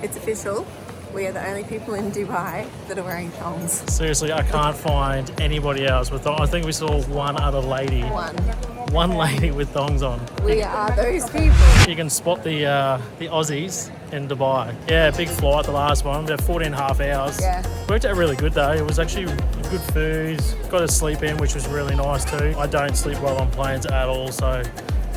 It's official. We are the only people in Dubai that are wearing thongs. Seriously, I can't find anybody else with thongs. I think we saw one other lady. One lady with thongs on. We are those people. You can spot the Aussies in Dubai. Yeah, big flight, the last one, about 14.5 hours. Yeah. Worked out really good though. It was actually good food. Got to sleep in, which was really nice too. I don't sleep well on planes at all, so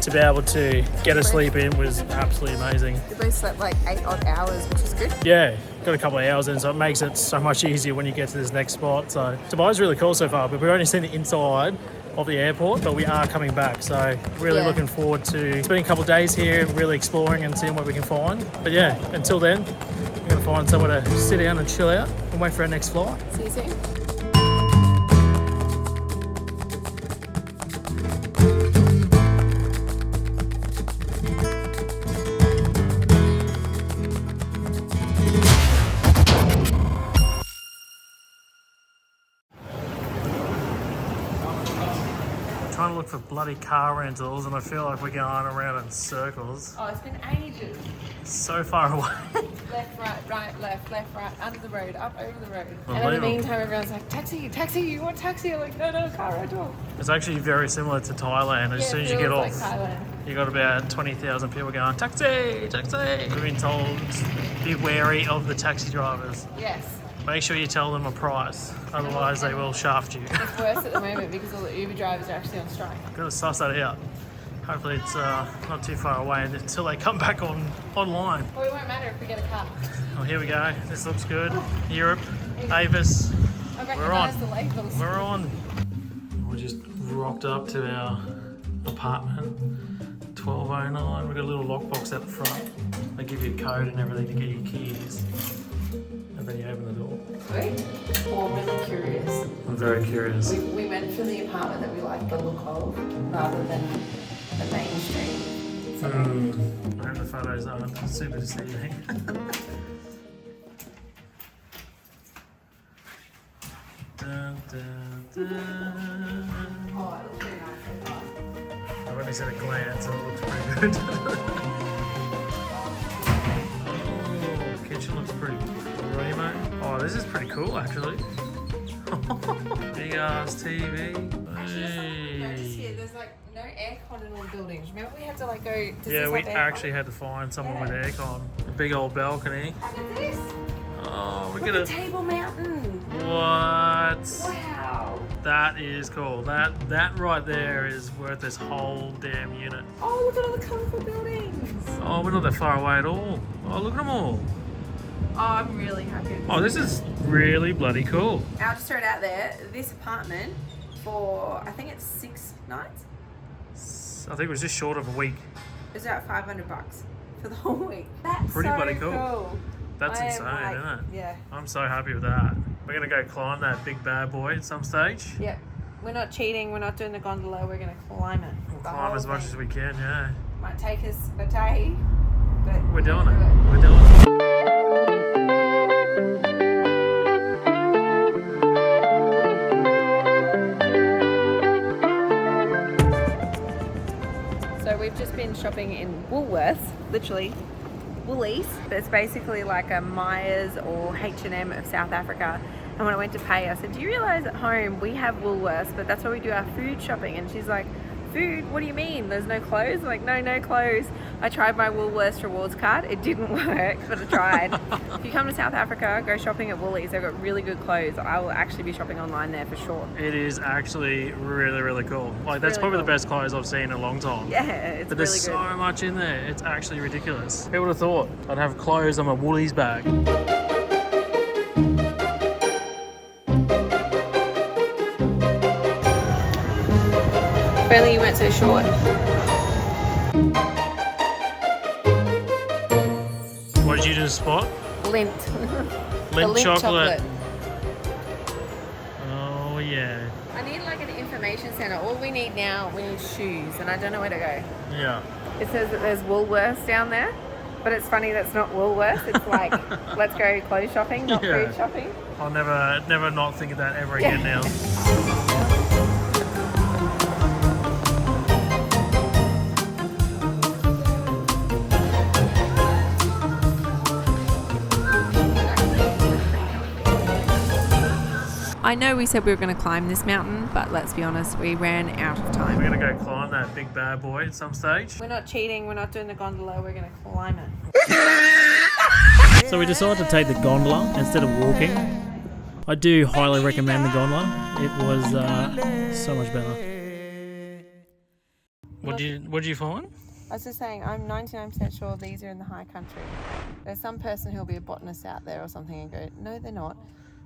to be able to get a sleep in was absolutely amazing. We both slept like 8 odd hours, which is good. Yeah, got a couple of hours in, so it makes it so much easier when you get to this next spot. So Dubai's really cool so far, but we've only seen the inside of the airport, but we are coming back, so really looking forward to spending a couple of days here, really exploring and seeing what we can find. But yeah, until then, we're going to find somewhere to sit down and chill out and wait for our next flight. See you soon. Trying to look for bloody car rentals, and I feel like we're going around in circles. Oh, it's been ages. So far away. Left, right, left, right, under the road, up over the road. And in the Unbelievable. meantime, everyone's like, taxi, taxi, you want taxi? I'm like, no, car rental. It's actually very similar to Thailand. As soon as you get off, you got about 20,000 people going, taxi, taxi. We've been told, be wary of the taxi drivers. Yes. Make sure you tell them a price, otherwise they will shaft you. It's worse at the moment because all the Uber drivers are actually on strike. Gotta suss that out. Hopefully it's not too far away until they come back online. Well, it won't matter if we get a car. Oh, here we go. This looks good. Europe, Avis. I We're on. recognise the labels. We're on. We just rocked up to our apartment. 1209. We've got a little lockbox out the front. They give you a code and everything to get your keys. And then you open the door. Sweet. Well, I'm really curious. I'm very curious. We went for the apartment that we like the look of rather than the mainstream. So I hope the photos aren't super deceiving. Dun, dun, dun. Oh, it looks very nice. I've only seen a glance and it looks pretty good. Oh, kitchen looks pretty primo. Oh, this is pretty cool actually. Big ass TV. Notice here, there's like no aircon in all the buildings. Remember we had to like go. Yeah, we actually had to find someone with aircon. A big old balcony. Look at this. Oh, we Look get at Table Mountain. What? Wow. That is cool. That right there is worth this whole damn unit. Oh, look at all the colourful buildings. Oh, we're not that far away at all. Oh, look at them all. Oh, I'm really happy. Oh, this is really bloody cool. I'll just throw it out there. This apartment for, I think it's 6 nights. I think it was just short of a week. It's about $500 for the whole week. That's Pretty so bloody cool. That's I am insane, like, isn't it? Yeah. I'm so happy with that. We're gonna go climb that big bad boy at some stage. Yep. We're not cheating. We're not doing the gondola. We're gonna climb it. We'll climb as much as we can, yeah. Might take us a day, but We're doing it. We're doing it. So we've just been shopping in Woolworths, literally Woolies. It's basically like a Myers or H&M of South Africa. And when I went to pay, I said, do you realise at home we have Woolworths, but that's where we do our food shopping? And she's like, food? What do you mean? There's no clothes? I'm like, no clothes. I tried my Woolworths rewards card. It didn't work, but I tried. If you come to South Africa, go shopping at Woolies. They've got really good clothes. I will actually be shopping online there for sure. It is actually really, really cool. Like, that's probably the best clothes I've seen in a long time. Yeah, it's But really there's good. so much in there. It's actually ridiculous. Who would have thought I'd have clothes on my Woolies bag? If only you weren't so short. What did you just spot? Lint. Lint The chocolate. Oh yeah. I need like an information centre. All we need now, we need shoes, and I don't know where to go. Yeah. It says that there's Woolworths down there, but it's funny that's not Woolworths. It's like, let's go clothes shopping, not Yeah. food shopping. I'll never not think of that ever again now. I know we said we were going to climb this mountain, but let's be honest, we ran out of time. We're going to go climb that big bad boy at some stage. We're not cheating, we're not doing the gondola, we're going to climb it. So we decided to take the gondola instead of walking. I do highly recommend the gondola. It was so much better. What did you find? I was just saying, I'm 99% sure these are in the high country. There's some person who'll be a botanist out there or something and go, no, they're not.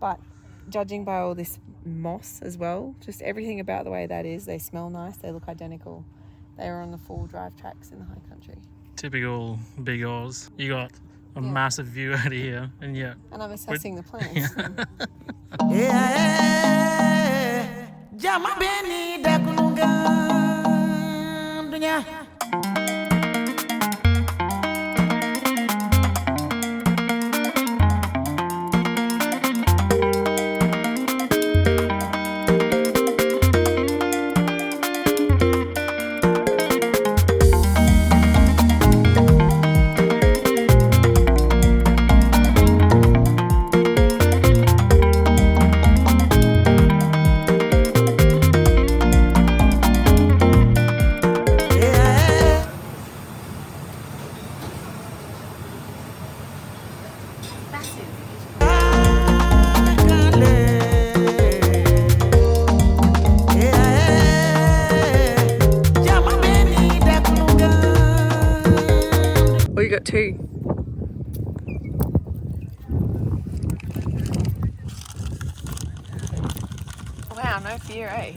But judging by all this moss as well, just everything about the way that is, they smell nice, they look identical. They are on the full drive tracks in the high country. Typical Big Oz. You got a massive view out of here, and yet... And I'm assessing the plants. Oh, you got two. Wow, no fear, eh?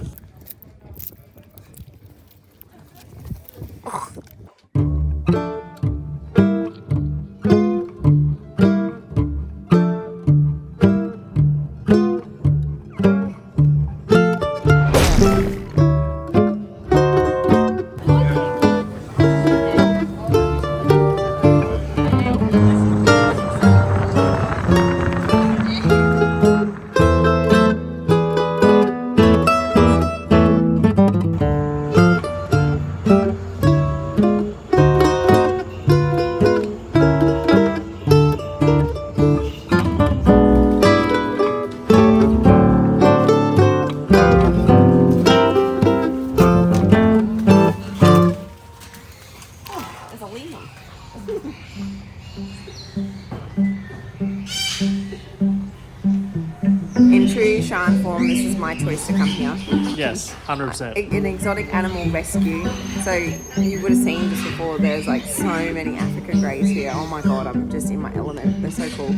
In true Shan form, this is my choice to come here. Yes, 100%. An exotic animal rescue. So you would have seen just before, there's like so many African greys here. Oh my god, I'm just in my element. They're so cool.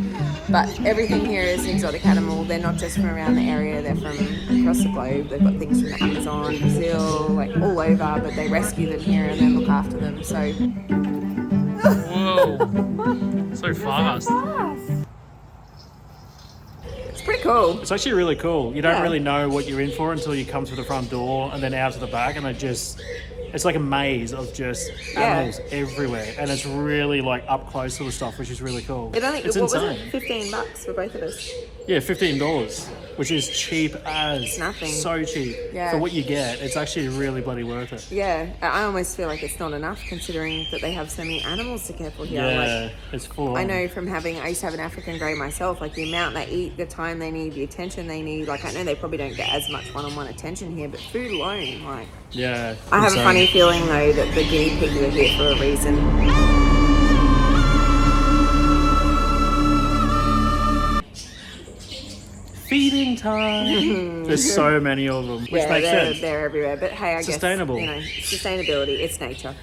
But everything here is an exotic animal. They're not just from around the area, they're from across the globe. They've got things from the Amazon, Brazil, like all over, but they rescue them here and then look after them. So... Whoa, so fast. It's pretty cool. It's actually really cool. You don't really know what you're in for until you come through the front door and then out to the back, and it's like a maze of just animals everywhere, and it's really like up close to the stuff, which is really cool. It's insane. Was it? $15 for both of us. Yeah, $15, which is cheap as it's nothing. So cheap for what you get. It's actually really bloody worth it. Yeah, I almost feel like it's not enough considering that they have so many animals to care for here. Yeah, like, it's full. I know from I used to have an African grey myself. Like the amount they eat, the time they need, the attention they need. Like I know they probably don't get as much one-on-one attention here, but food alone, like. Yeah. I have a funny feeling though that the guinea pigs are here for a reason. Feeding time. There's so many of them, which makes sense. They're everywhere. But hey, I guess sustainability. It's nature.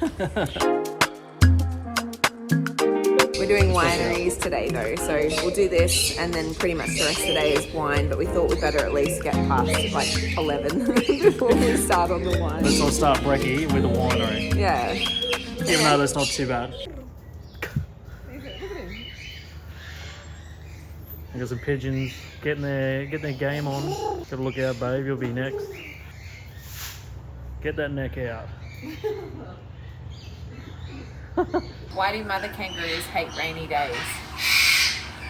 We're doing wineries today though, so we'll do this and then pretty much the rest of the day is wine. But we thought we'd better at least get past like 11 before we start on the wine. Let's not start brekkie with a winery. Yeah. Even though that's not too bad. I got some pigeons getting their game on. Gotta look out, babe. You'll be next. Get that neck out. Why do mother kangaroos hate rainy days?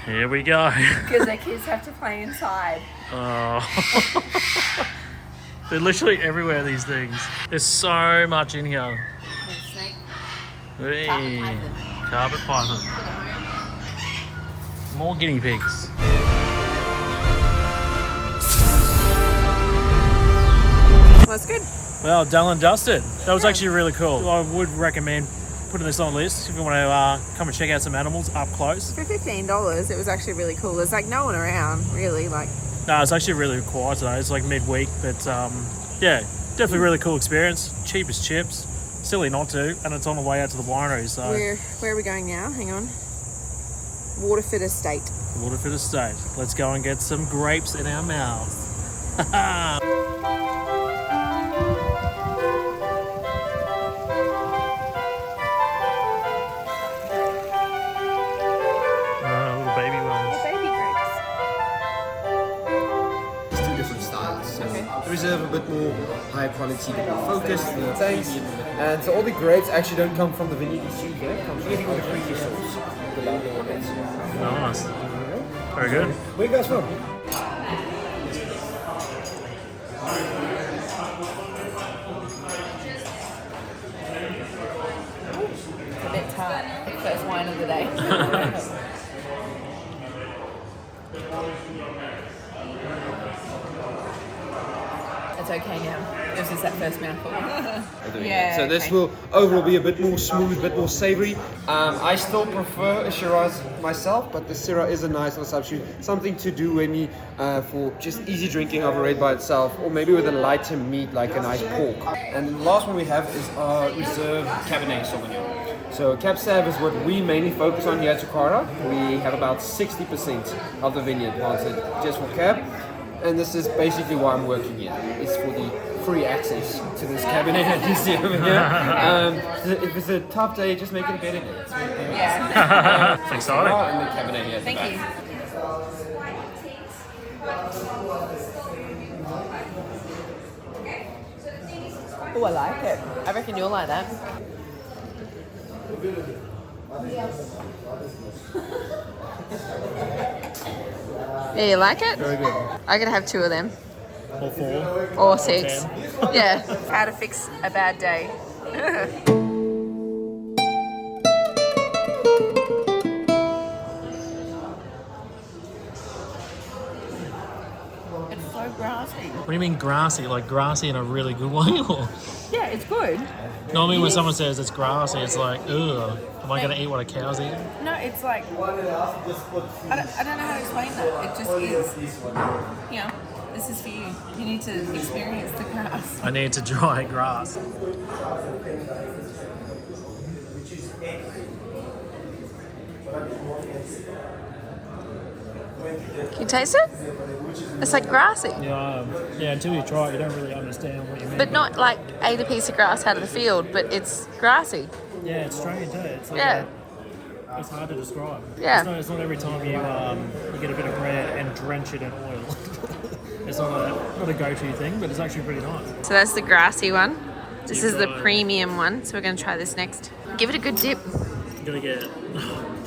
Here we go. Because their kids have to play inside. Oh. They're literally everywhere, these things. There's so much in here. Snake. Hey. Carpet python. More guinea pigs. That's good. Well, done and dusted. That was actually really cool. I would recommend putting this on the list if you want to come and check out some animals up close. For $15, it was actually really cool. There's like no one around, really. Like, no, it's actually really quiet today. It's like midweek, but yeah, definitely really cool experience. Cheap as chips. Silly not to, and it's on the way out to the winery. So where are we going now? Hang on. Waterford Estate. Waterford Estate. Let's go and get some grapes in our mouths. Little baby ones. Baby grapes. It's two different styles. So the reserve a bit more high quality, more focused, more premium. And so all the grapes actually don't come from the vineyard you see here. It comes really with the premium sauce. The lovely ones. Nice. Very good. Where you guys from? A bit tart. First wine of the day. It's okay now. It was just that first mouthful. Yeah. So this will overall be a bit more smooth, a bit more savory. I still prefer a Shiraz myself, but the Syrah is a nice little substitute. Something to do maybe for just easy drinking of a red by itself, or maybe with a lighter meat like a nice pork. And the last one we have is our Reserve Cabernet Sauvignon. So Cab Sav is what we mainly focus on here at Takara. We have about 60% of the vineyard planted just for Cab. And this is basically why I'm working here. It's for the free access to this cabinet that you see over here. If it's a tough day, just make it a better day. Yeah. It's exciting. And the cabinet here at the Thank back. you. Oh, I like it. I reckon you'll like that. Yeah, you like it? Very good. I could have 2 of them. All 4. Or 6. 10. Yeah. How to fix a bad day. It's so grassy. What do you mean grassy? Like grassy in a really good way? Or? Yeah, it's good. No, I mean when someone says it's grassy, it's like, ugh, am I going to eat what a cow's eating? No, it's like, I don't know how to explain that. It just is. You know, this is for you. You need to experience the grass. I need to dry grass. Can you taste it? It's like grassy. Yeah, until you try it, you don't really understand what you mean. But not like ate a piece of grass out of the field, but it's grassy. Yeah, it's strange, eh? It's like Yeah. it's hard to describe. Yeah. It's not every time you get a bit of bread and drench it in oil. It's not a go-to thing, but it's actually pretty nice. So that's the grassy one. This is the premium one. So we're going to try this next. Give it a good dip. I'm gonna get.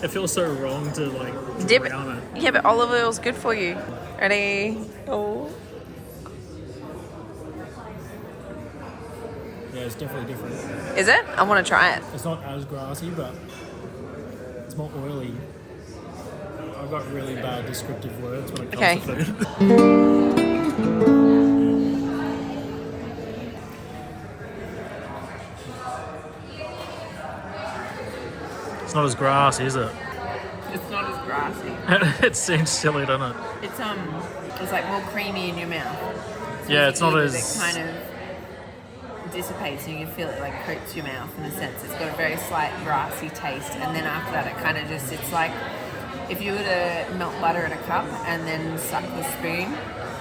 It feels so wrong to like Dip it. drown it. Yeah, but olive oil's good for you. Ready? Oh. Yeah, it's definitely different. Is it? I want to try it. It's not as grassy, but it's more oily. I've got really bad descriptive words when it comes to food. It's not as grassy, is it? It's not as grassy. It seems silly, doesn't it? It's like more creamy in your mouth. So Yeah, as it's you not eat it, as- It kind of dissipates and you feel it like coats your mouth in a sense. It's got a very slight grassy taste, and then after that, it kind of just it's like if you were to melt butter in a cup and then suck the spoon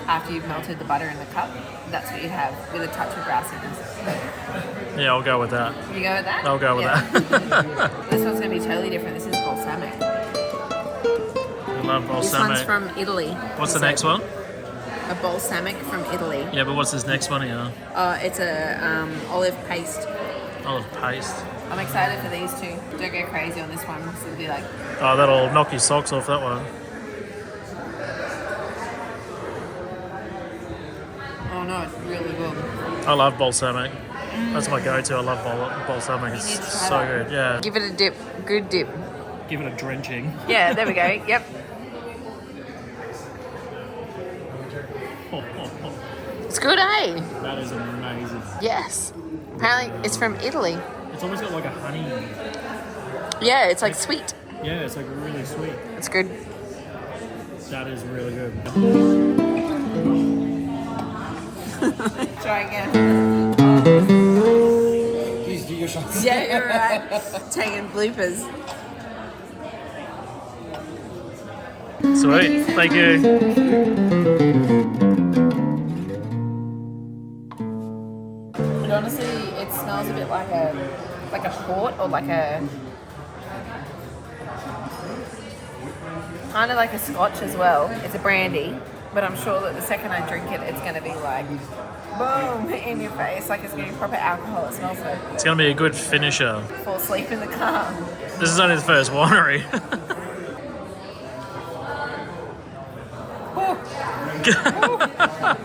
after you've melted the butter in the cup. That's what you'd have with a touch of grassiness. Yeah, I'll go with that. You go with that? I'll go with that. that. This one's going to be totally different. This is balsamic. I love This one's balsamic. from Italy. What's the next one? A balsamic from Italy. Yeah, but what's this next one here? It's a olive paste. Olive paste. I'm excited for these two. Don't go crazy on this one. This will be like, Oh, that'll knock your socks off, that one. oh no, it's really good. I love balsamic. That's my go-to. I love balsamic. It's need to try so that. good. Yeah. Give it a dip. Good dip. Give it a drenching. Yeah, there we go. Yep. It's good, eh? That is amazing. Yes. Apparently it's from Italy. It's almost got like a honey. Yeah, it's like sweet. Yeah, it's like really sweet. It's good. That is really good. Try again. Please do your shots. Yeah, you're right. Taking bloopers. Sweet. Thank you. But honestly, it smells a bit like a port or like a kind of like a scotch as well. It's a brandy, but I'm sure that the second I drink it, it's going to be like boom in your face, like it's going to be proper alcohol. It smells like. It's going to be a good finisher. Fall asleep in the car. This is only the first winery.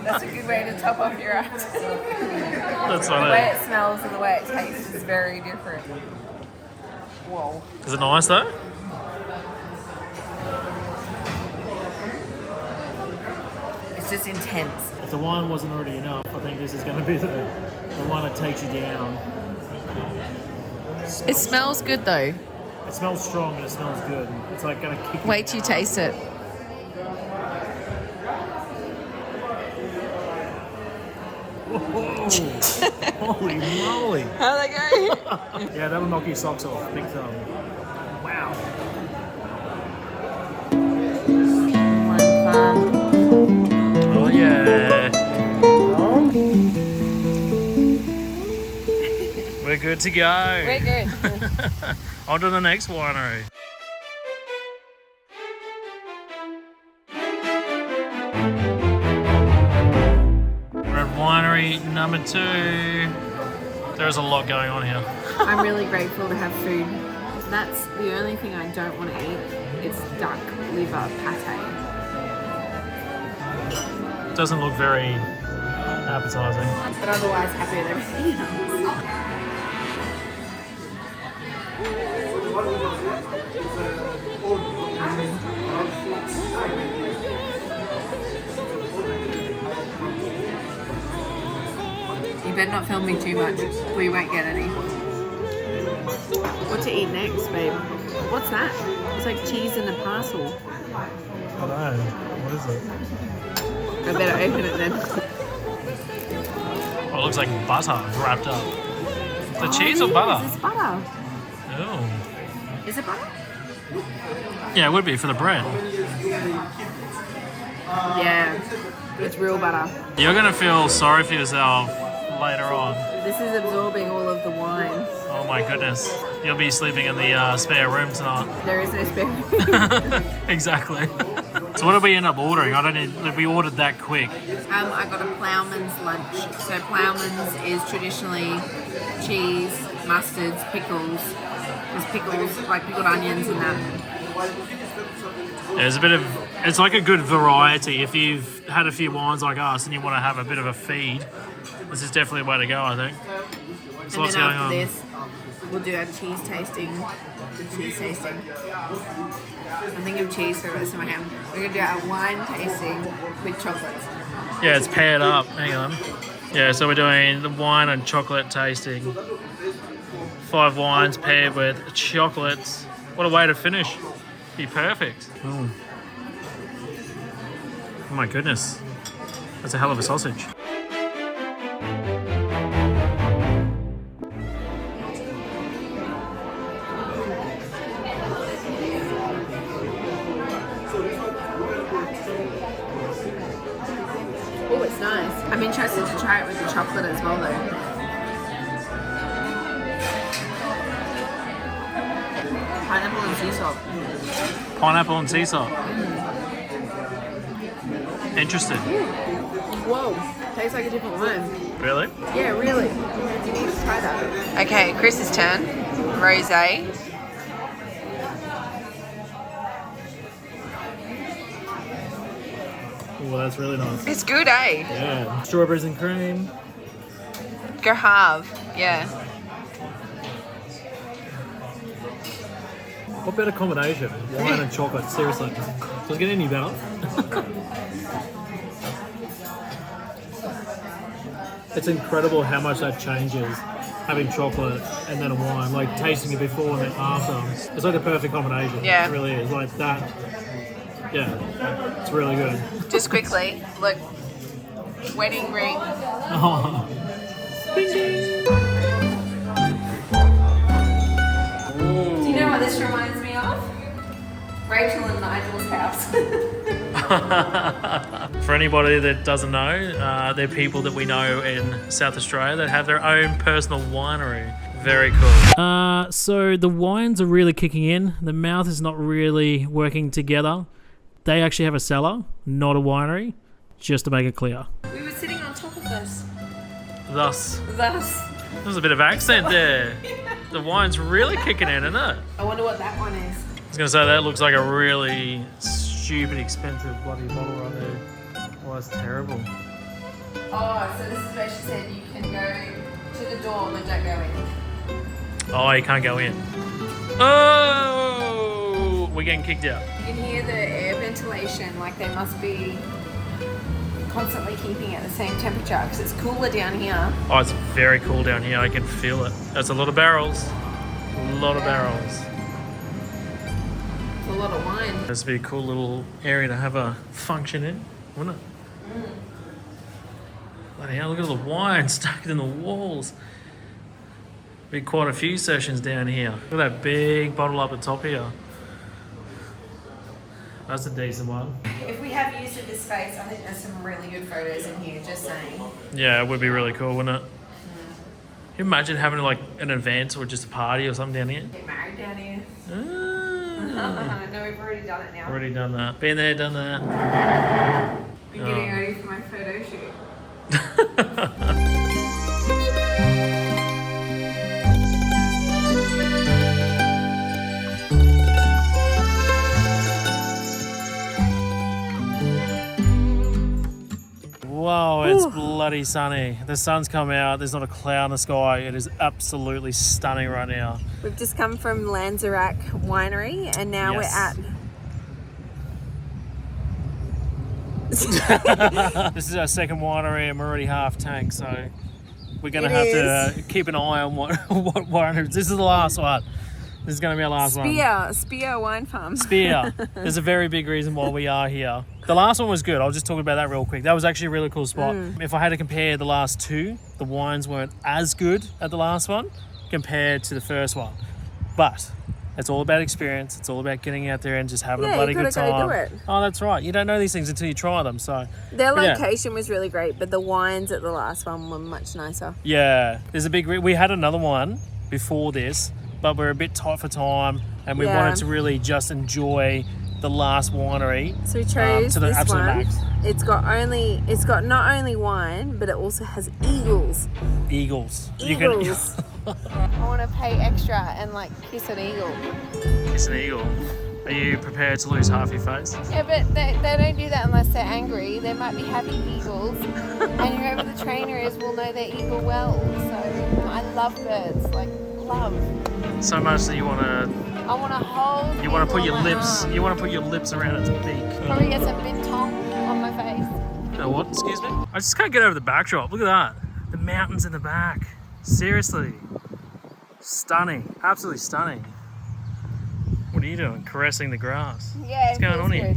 That's a good way to top off your act. That's The not way it. it smells and the way it tastes is very different. Whoa. Is it nice though? It's just intense. If the wine wasn't already enough, I think this is going to be the one that takes you down. It smells good though. It smells strong and it smells good. It's like going to kick you. Wait till you taste it. Whoa. Holy moly. How'd that go? Yeah, that'll knock your socks off. Big time. Wow. Oh yeah. We're good to go. We're good. On to the next winery. We're at winery number 2. There's a lot going on here. I'm really grateful to have food. That's the only thing I don't want to eat. It's duck liver pate. Doesn't look very appetizing. But otherwise happy with everything else. You better not film me too much, or you won't get any. What to eat next, babe? What's that? It's like cheese in a parcel. I don't know. What is it? I better open it then. Oh, it looks like butter wrapped up. The cheese or butter? Is this butter? Oh. Is it butter? Yeah, it would be for the bread. Yeah, it's real butter. You're going to feel sorry for yourself later on. This is absorbing all of the wine. Oh my goodness. You'll be sleeping in the spare room tonight. There is no spare. Exactly. So what did we end up ordering? We ordered that quick. I got a ploughman's lunch. So ploughman's is traditionally cheese, mustards, pickles. There's pickles, like pickled onions and that. There's it's like a good variety. If you've had a few wines like us and you want to have a bit of a feed, this is definitely the way to go, I think. And then after this, we'll do our cheese tasting. I'm thinking of cheese for the rest of my hand. We're going to do our wine tasting with chocolates. Yeah, it's paired up. Hang on. Yeah, so we're doing the wine and chocolate tasting. 5 wines paired with chocolates. What a way to finish. Be perfect. Oh my goodness. That's a hell of a sausage. Oh, it's nice. I'm interested to try it with the chocolate as well though. Pineapple and sea salt. Pineapple and sea salt. Interested. Whoa, tastes like a different wine. Really? Yeah, really. You need to try that. Okay, Chris's turn. Rosé. Oh, that's really nice. It's good, eh? Yeah. Strawberries and cream. Grahave, yeah. What better combination? Wine and chocolate, seriously. Does it get any better? It's incredible how much that changes having chocolate and then a wine, like tasting it before and then after. It's like the perfect combination. Yeah. It really is. Like that. Yeah, it's really good. Just quickly, look. Wedding ring. Oh. Ding, ding. Do you know what this reminds me of? Rachel and Nigel's house. For anybody that doesn't know, they're people that we know in South Australia that have their own personal winery. Very cool. So the wines are really kicking in. The mouth is not really working together. They actually have a cellar, not a winery, just to make it clear. We were sitting on top of this. Thus. There's a bit of accent there. The wine's really kicking in, isn't it? I wonder what that one is. I was going to say, that looks like a really stupid expensive bloody bottle right there. Oh, that's terrible. Oh, so this is where she said you can go to the door but don't go in. Oh, you can't go in. Oh! We're getting kicked out. You can hear the air ventilation, like they must be constantly keeping it at the same temperature because it's cooler down here. Oh, it's very cool down here. I can feel it. That's a lot of barrels. A lot of barrels. It's a lot of wine. This would be a cool little area to have a function in, wouldn't it? Bloody hell, look at all the wine stuck in the walls. Be quite a few sessions down here. Look at that big bottle up the top here. That's a decent one. If we have use of this space, I think there's some really good photos in here, just saying. Yeah, it would be really cool, wouldn't it? Can you imagine having like an event or just a party or something down here? Get married down here. Ah, No, we've already done it now. already done that. Been there, done that. I'm getting ready for my photo shoot. Wow, it's bloody sunny. The sun's come out. There's not a cloud in the sky. It is absolutely stunning right now. We've just come from Lanzerac Winery and now we're at... This is our second winery and we're already half tank, so we're going to have to keep an eye on what wineries. This is the last one. This is going to be our last one. Spear Wine Farm. Spear. There's a very big reason why we are here. The last one was good. I'll just talk about that real quick. That was actually a really cool spot. If I had to compare the last two, the wines weren't as good at the last one compared to the first one. But it's all about experience. It's all about getting out there and just having a bloody good time. Go do it. Oh, that's right. You don't know these things until you try them. So their location was really great, but the wines at the last one were much nicer. Yeah, there's a big. We had another one before this, but we're a bit tight for time, and we wanted to really just enjoy the last winery. So we chose to the this absolute one. max. It's got not only wine, but it also has eagles. Eagles. Eagles. I want to pay extra and like kiss an eagle. Kiss an eagle. Are you prepared to lose half your face? Yeah, but they don't do that unless they're angry. They might be happy eagles, and whoever the trainer is will know their eagle well. So I love birds, like love. So much that you want to. I want to hold. You want to put your lips. Arm. You want to put your lips around its beak. Probably get some bintong on my face. What? Excuse me? I just can't get over the backdrop. Look at that. The mountains in the back. Seriously. Stunning. Absolutely stunning. What are you doing? Caressing the grass. Yeah. What's going on here?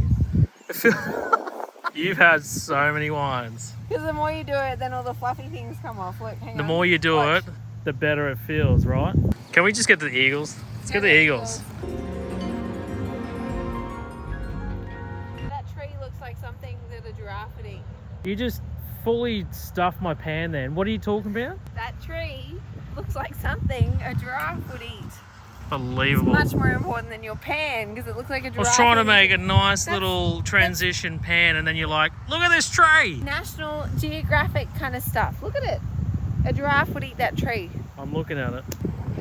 You've had so many wines. Because the more you do it, then all the fluffy things come off. Look, hang on. The more you do it, the better it feels, right? Can we just get the eagles? Let's get the eagles. That tree looks like something that a giraffe would eat. You just fully stuffed my pan then. What are you talking about? That tree looks like something a giraffe would eat. Unbelievable. It's much more important than your pan because it looks like a giraffe. I was trying to make a nice little transition pan and then you're like, look at this tree. National Geographic kind of stuff. Look at it. A giraffe would eat that tree. I'm looking at it.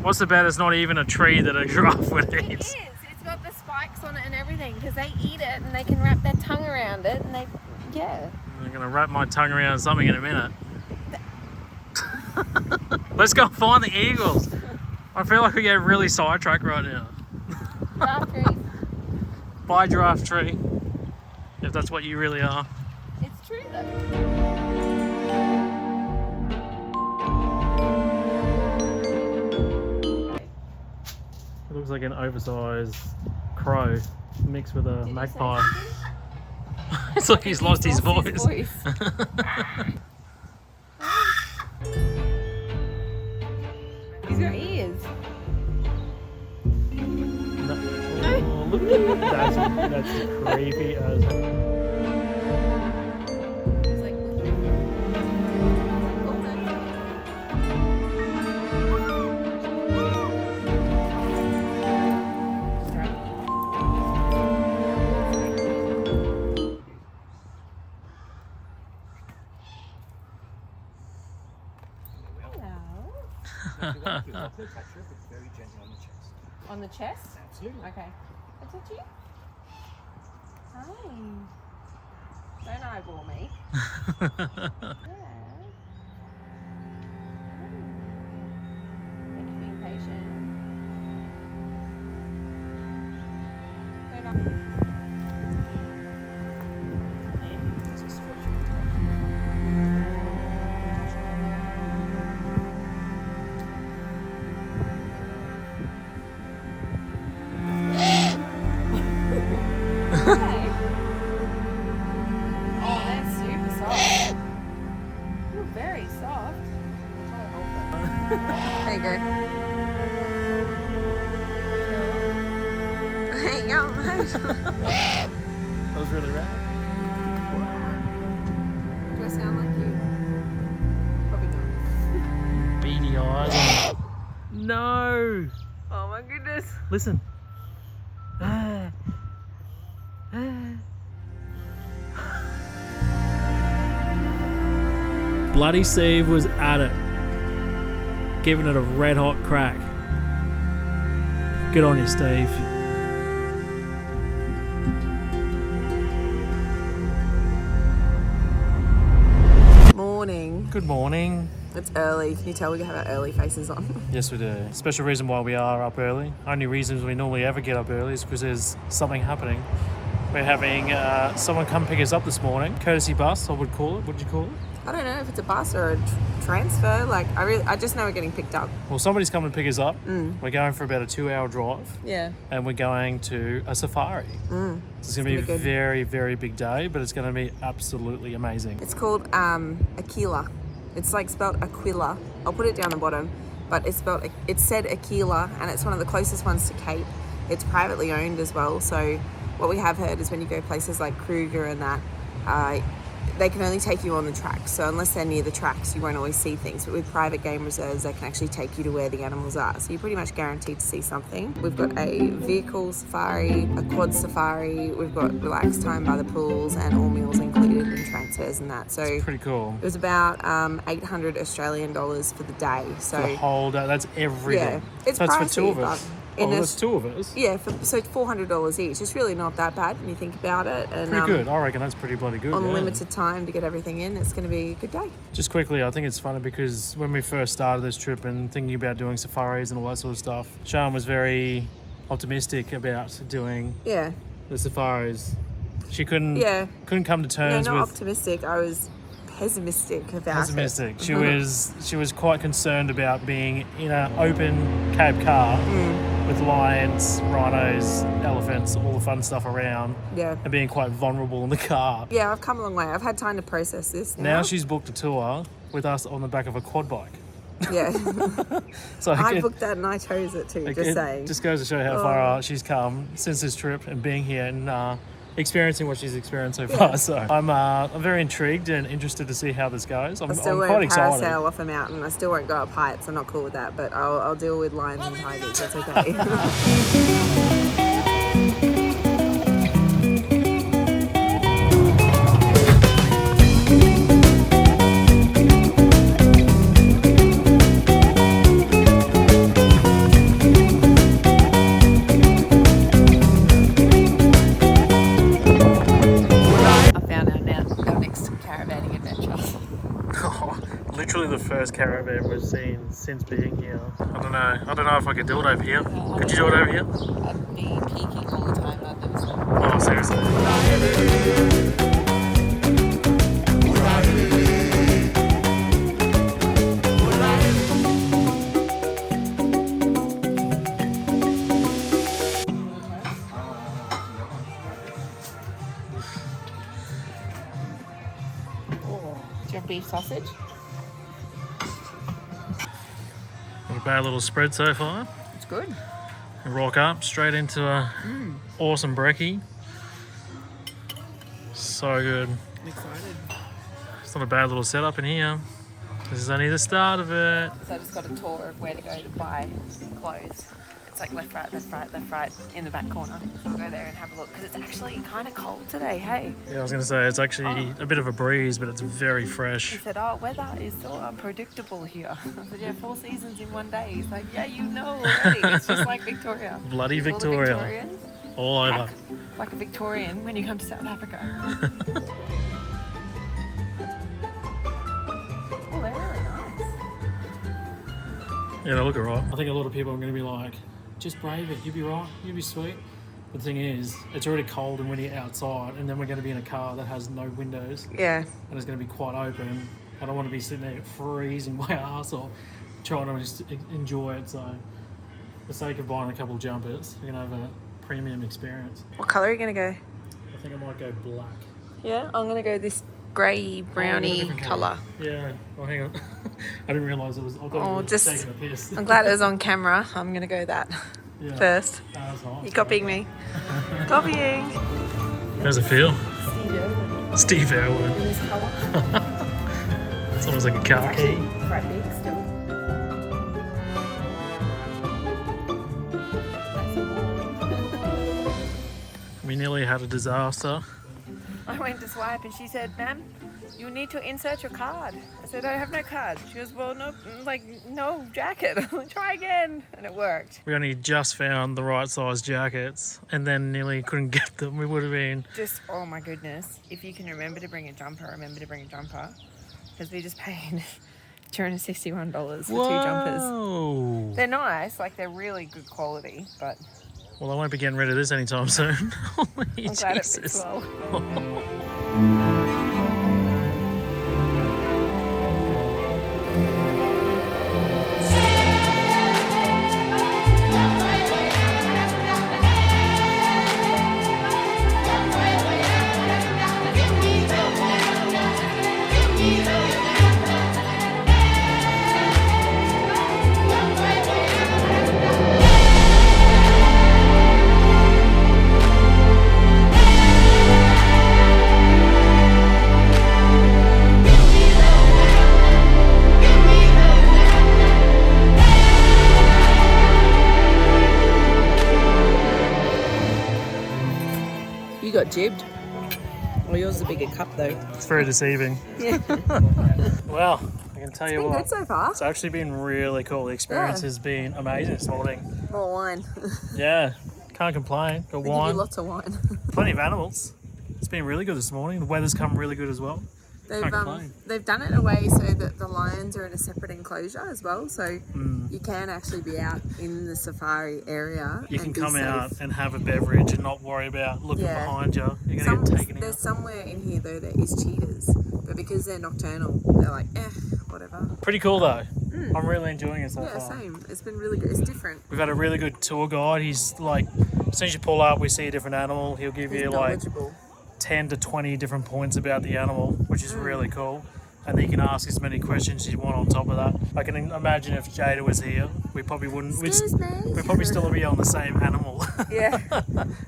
What's the bet it's not even a tree that a giraffe would eat? It is. It's got the spikes on it and everything because they eat it and they can wrap their tongue around it and I'm going to wrap my tongue around something in a minute. Let's go find the eagles. I feel like we get really sidetracked right now. Giraffe tree. Bye, giraffe tree. If that's what you really are. It's true though. Looks like an oversized crow mixed with a magpie. It's like he's lost his voice. He's got ears. No. Oh, look at that. That's creepy as hell. He's like, on the chest? Absolutely. Okay. I touch you? Hi. Don't eyeball me. Yeah. Thank you for being patient. Don't Okay. Oh, that's super soft. You're very soft. There you go. There you go. That was really rad. Do I sound like you? Probably not. Beady eyes. No! Oh my goodness. Listen. Bloody Steve was at it, giving it a red hot crack. Good on you, Steve. Morning. Good morning. It's early. Can you tell we have our early faces on? Yes, we do. Special reason why we are up early. Only reasons we normally ever get up early is because there's something happening. We're having someone come pick us up this morning. Courtesy bus, I would call it. What would you call it? I don't know if it's a bus or a transfer. Like I just know we're getting picked up. Well, somebody's coming to pick us up. We're going for about a 2-hour drive. Yeah. And we're going to a safari. So it's going to be a very, very big day, but it's going to be absolutely amazing. It's called Aquila. It's like spelled Aquila. I'll put it down the bottom, but it's said Aquila, and it's one of the closest ones to Cape. It's privately owned as well. So what we have heard is when you go places like Kruger and that, they can only take you on the tracks. So unless they're near the tracks, you won't always see things. But with private game reserves, they can actually take you to where the animals are. So you're pretty much guaranteed to see something. We've got a vehicle safari, a quad safari. We've got relaxed time by the pools and all meals included and transfers and that. So It's pretty cool. it was about 800 Australian dollars for the day. So The whole day, that's everything. yeah, it's so it's pricey, for two of but us. in Oh, a- that's two of us. yeah, so it's $400 each. It's really not that bad when you think about it. And Pretty good. I reckon that's pretty bloody good. on yeah. limited time to get everything in, it's going to be a good day. Just quickly, I think it's funny because when we first started this trip and thinking about doing safaris and all that sort of stuff, Sian was very optimistic about doing Yeah, the safaris. She couldn't come to no, terms not with optimistic. I was pessimistic about pessimistic. it. She was quite concerned about being in an open cab car with lions, rhinos, elephants, all the fun stuff around, Yeah, and being quite vulnerable in the car. yeah. I've come a long way. I've had time to process this Now she's booked a tour with us on the back of a quad bike. Yeah, So I again, booked that and I chose it too. again, Just saying. just goes to show how far she's come since this trip and being here and experiencing what she's experienced so far. So I'm very intrigued and interested to see how this goes. I'm I still quite won't excited. parasail off a mountain. I still won't go up heights. I'm not cool with that, but I'll deal with lions and tigers. That's okay. I found our next caravanning adventure. Literally the first caravan we've seen since being here. I don't know if I could do it over here. Could you do it over here? I'd be peeking all the time. I'd never stop. Oh, seriously. of beef sausage. Not a bad little spread so far. It's good. And rock up straight into a awesome brekkie. So good. I'm excited. It's not a bad little setup in here. This is only the start of it. So I just got a tour of where to go to buy clothes. It's like left, right, left, right, left, right in the back corner. So we'll go there and have a look because it's actually kind of cold today, hey? Yeah, I was going to say, it's actually a bit of a breeze, but it's very fresh. He said, oh, weather is so unpredictable here. I said, yeah, 4 seasons in one day. He's like, yeah, you know already. It's just like Victoria. Bloody All the Victoria. Victorians All over. act like a Victorian when you come to South Africa. Oh, they're really nice. Yeah, they look alright. I think a lot of people are going to be like, just brave it, you'll be right, you'll be sweet. The thing is, it's already cold and windy outside, and then we're going to be in a car that has no windows. Yeah. And it's going to be quite open. I don't want to be sitting there freezing my ass off, trying to just enjoy it. So, for the sake of buying a couple of jumpers, we're going to have a premium experience. What colour are you going to go? I think I might go black. Yeah, I'm going to go this grey browny colour. Yeah, well, hang on. I didn't realise it was. I thought it was just taking a piss. I'm glad it was on camera. I'm going to go that first. That's nice. You're copying me. Copying. How's it feel? Steve Irwin. Steve Irwin. In this colour. It's almost like a car key. Quite big still. We nearly had a disaster. I went to swipe and she said, ma'am, you need to insert your card. I said, I have no card. She goes, well, no, like, no jacket. Try again. And it worked. We only just found the right size jackets and then nearly couldn't get them. We would have been... Just, oh my goodness. If you can remember to bring a jumper, remember to bring a jumper. Because we just paid $261 for 2 jumpers. Whoa! They're nice, like they're really good quality, but... Well, I won't be getting rid of this anytime soon. Holy I'm glad it Jesus. fits well. You got jibbed. Well, yours is a bigger cup though. It's very deceiving. Yeah. Well, I can tell you Been what. good so far. It's actually been really cool. The experience has been amazing this morning. More wine. Yeah, can't complain. Got They give wine, you lots of wine. plenty of animals. It's been really good this morning. The weather's come really good as well. Can't complain. They've done it in a way so that the lions are in a separate enclosure as well, so you can actually be out in the safari area. You can and be come safe. out and have a beverage and not worry about looking Yeah. behind you. You're going to get taken There's out. somewhere in here though that is cheetahs, but because they're nocturnal, they're like, whatever. Pretty cool though. I'm really enjoying it so Yeah, far. same. It's been really good. It's different. We've had a really good tour guide. He's like, as soon as you pull up, we see a different animal. He'll give He's you like knowledgeable. 10 to 20 different points about the animal, which is really cool. And then you can ask as many questions as you want on top of that. I can imagine if Jada was here, we probably wouldn't. Excuse me. We'd probably still be on the same animal. Yeah.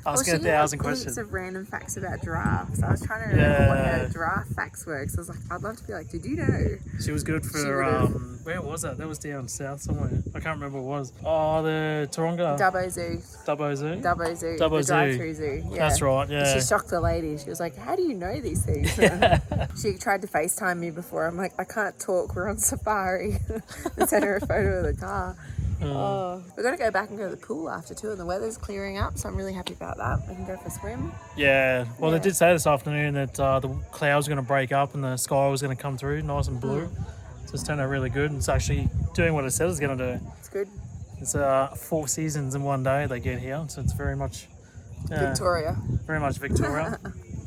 Asking she 1,000 had questions. heaps of random facts about giraffes. I was trying to remember what her giraffe facts were. So I was like, I'd love to be like, did you know? She was good for, She would've- where was that? That was down south somewhere. I can't remember what it was. Oh, the Taronga. Dubbo Zoo. Dubbo Zoo? Dubbo Zoo. Dubbo the Zoo. drive-through zoo. Yeah. That's right, yeah. She shocked the lady. She was like, how do you know these things? She tried to FaceTime me before. I'm like, I can't talk. We're on safari. And sent her a photo of the car. We're going to go back and go to the pool after too, and the weather's clearing up, so I'm really happy about that. We can go for a swim. Yeah. Well, Yeah. they did say this afternoon that the clouds were going to break up and the sky was going to come through nice and blue. So it's turned out really good. It's actually doing what it said it's going to do. It's good. It's 4 seasons in one day they get here, so it's very much Victoria. Very much Victoria.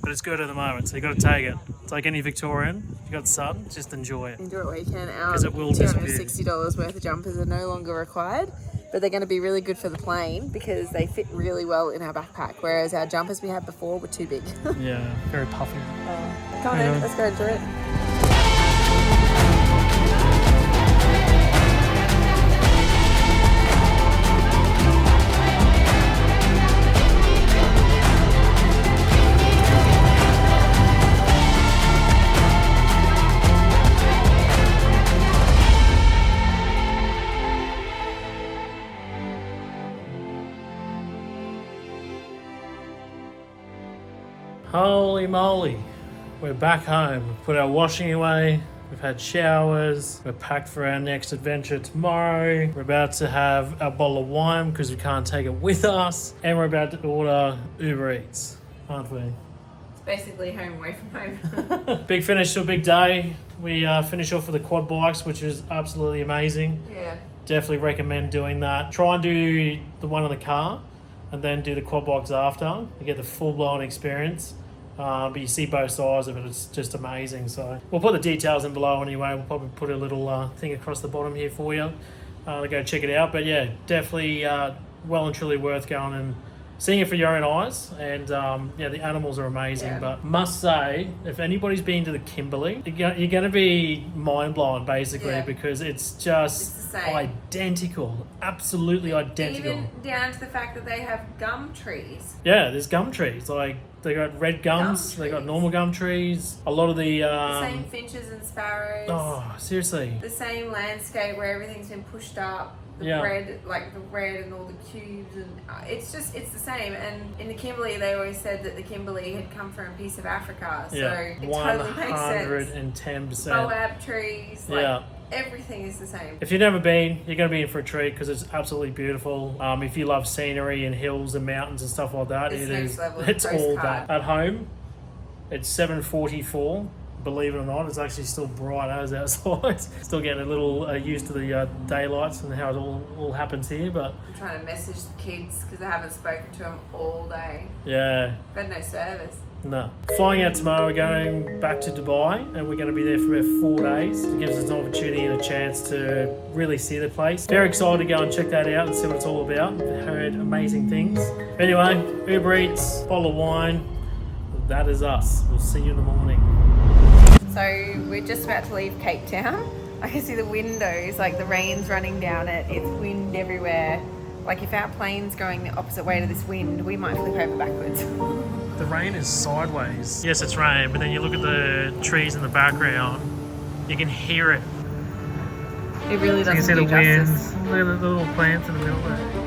But it's good at the moment, so you got to take it. It's like any Victorian. You got sun, just enjoy it. Enjoy it while you can. 'Cause it will disappear. $260 worth of jumpers are no longer required, but they're going to be really good for the plane because they fit really well in our backpack, whereas our jumpers we had before were too big. Yeah, very puffy. Come on then, let's go enjoy it. Holy moly, we're back home. We've put our washing away, we've had showers, we're packed for our next adventure tomorrow. We're about to have a bottle of wine because we can't take it with us, and we're about to order Uber Eats, aren't we? It's basically home away from home. Big finish to a big day. We finish off with the quad bikes, which is absolutely amazing. Yeah. Definitely recommend doing that. Try and do the one in the car and then do the quad bikes after. You get the full-blown experience. But you see both sides of it. It's just amazing. So we'll put the details in below anyway. We'll probably put a little thing across the bottom here for you to go check it out. But yeah, definitely well and truly worth going and seeing it for your own eyes. And yeah, the animals are amazing. Yeah. But must say, if anybody's been to the Kimberley, you're going to be mind blown basically, because it's just identical, absolutely identical. Even down to the fact that they have gum trees. Yeah, there's gum trees. Like, they got red gums, they got normal gum trees. A lot of the same finches and sparrows. Oh, seriously. The same landscape where everything's been pushed up. The red, like the red and all the cubes, and it's the same. And in the Kimberley, they always said that the Kimberley had come from a piece of Africa, so it totally makes sense. 110%. Boab trees, like everything is the same. If you've never been, you're going to be in for a treat because it's absolutely beautiful. If you love scenery and hills and mountains and stuff like that, it's all that. At home, it's 7:44. Believe it or not, it's actually still bright as outside. Still getting a little used to the daylights and how it all happens here. But I'm trying to message the kids because I haven't spoken to them all day. Yeah. But no service. No. Flying out tomorrow, we're going back to Dubai, and we're going to be there for about 4 days. It gives us an opportunity and a chance to really see the place. Very excited to go and check that out and see what it's all about. I've heard amazing things. Anyway, Uber Eats, bottle of wine. That is us. We'll see you in the morning. So we're just about to leave Cape Town. I can see the windows, like the rain's running down it. It's wind everywhere. Like if our plane's going the opposite way to this wind, we might flip over backwards. The rain is sideways. Yes, it's rain, but then you look at the trees in the background, you can hear it. It really doesn't You can see do the justice. winds. Look at the little plants in the middle there.